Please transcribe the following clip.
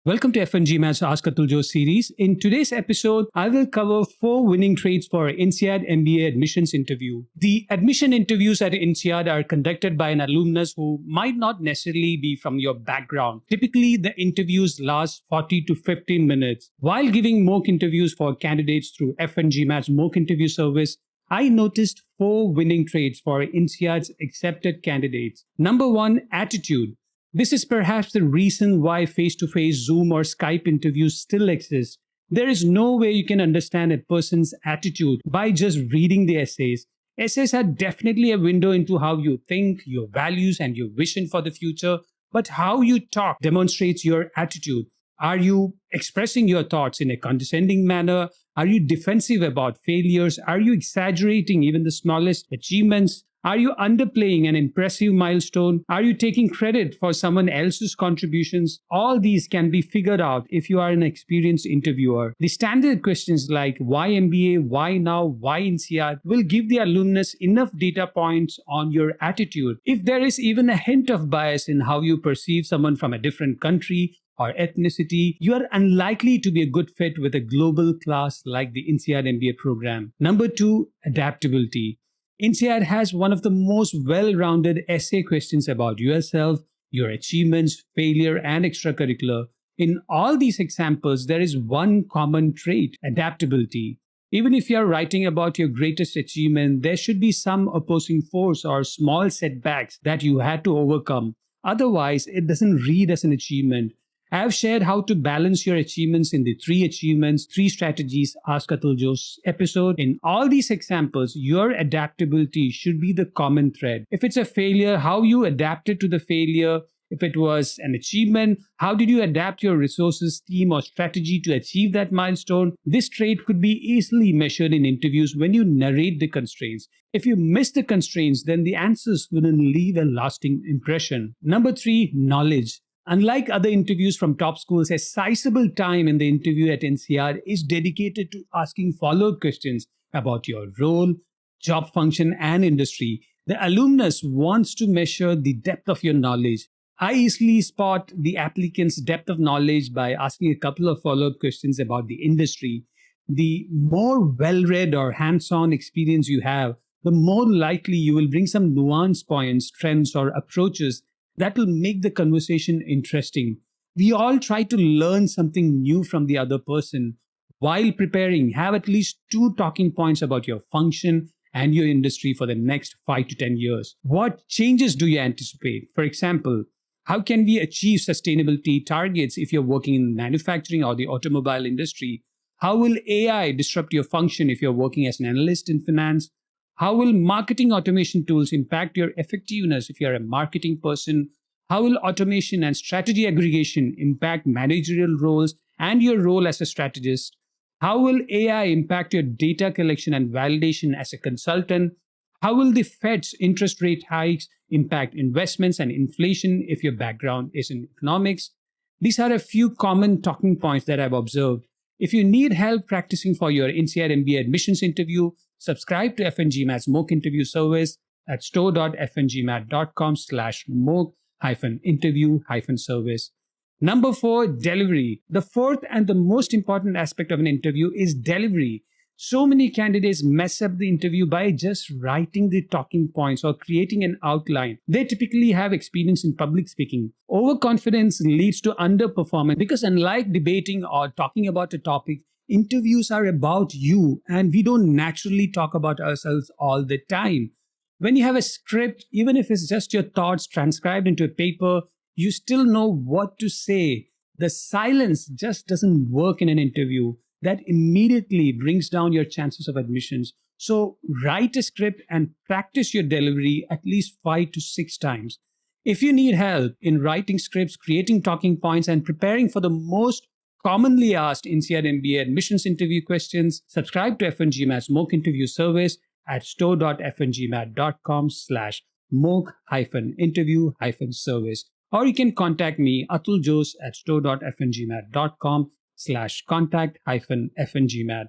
Welcome to FNGMAT's Ask Atul Jose series. In today's episode, I will cover 4 winning traits for INSEAD MBA Admissions Interview. The admission interviews at INSEAD are conducted by an alumnus who might not necessarily be from your background. Typically, the interviews last 40 to 15 minutes. While giving mock interviews for candidates through FNGMAT's mock interview service, I noticed 4 winning traits for INSEAD's accepted candidates. Number 1, attitude. This is perhaps the reason why face-to-face Zoom or Skype interviews still exist. There is no way you can understand a person's attitude by just reading the essays. Essays are definitely a window into how you think, your values, and your vision for the future, but how you talk demonstrates your attitude. Are you expressing your thoughts in a condescending manner? Are you defensive about failures? Are you exaggerating even the smallest achievements? Are you underplaying an impressive milestone? Are you taking credit for someone else's contributions? All these can be figured out if you are an experienced interviewer. The standard questions like why MBA, why now, why INSEAD will give the alumnus enough data points on your attitude. If there is even a hint of bias in how you perceive someone from a different country or ethnicity, you are unlikely to be a good fit with a global class like the INSEAD MBA program. Number 2, adaptability. INSEAD has one of the most well-rounded essay questions about yourself, your achievements, failure, and extracurricular. In all these examples, there is one common trait, adaptability. Even if you are writing about your greatest achievement, there should be some opposing force or small setbacks that you had to overcome. Otherwise, it doesn't read as an achievement. I have shared how to balance your achievements in the 3 achievements, 3 strategies Ask Atul Jose episode. In all these examples, your adaptability should be the common thread. If it's a failure, how you adapted to the failure. If it was an achievement, how did you adapt your resources, team, or strategy to achieve that milestone? This trait could be easily measured in interviews when you narrate the constraints. If you miss the constraints, then the answers wouldn't leave a lasting impression. Number 3, knowledge. Unlike other interviews from top schools, a sizable time in the interview at INSEAD is dedicated to asking follow-up questions about your role, job function, and industry. The alumnus wants to measure the depth of your knowledge. I easily spot the applicant's depth of knowledge by asking a couple of follow-up questions about the industry. The more well-read or hands-on experience you have, the more likely you will bring some nuance points, trends, or approaches that will make the conversation interesting. We all try to learn something new from the other person. While preparing, have at least 2 talking points about your function and your industry for the next 5 to 10 years. What changes do you anticipate? For example, how can we achieve sustainability targets if you're working in manufacturing or the automobile industry? How will AI disrupt your function if you're working as an analyst in finance? How will marketing automation tools impact your effectiveness if you're a marketing person? How will automation and strategy aggregation impact managerial roles and your role as a strategist? How will AI impact your data collection and validation as a consultant? How will the Fed's interest rate hikes impact investments and inflation if your background is in economics? These are a few common talking points that I've observed. If you need help practicing for your INSEAD MBA admissions interview, subscribe to FNGMAT's mock interview service at store.fngmat.com/mock-interview-service. Number 4, delivery. The fourth and the most important aspect of an interview is delivery. So many candidates mess up the interview by just writing the talking points or creating an outline. They typically have experience in public speaking. Overconfidence leads to underperformance because unlike debating or talking about a topic, interviews are about you and we don't naturally talk about ourselves all the time. When you have a script, even if it's just your thoughts transcribed into a paper, you still know what to say. The silence just doesn't work in an interview. That immediately brings down your chances of admissions. So write a script and practice your delivery at least 5 to 6 times. If you need help in writing scripts, creating talking points, and preparing for the most commonly asked INSEAD MBA admissions interview questions, subscribe to FNGMAT's mock interview service at store.fngmat.com/mock-interview-service. Or you can contact me, Atul Jose, at store.fngmat.com/contact-fngmat.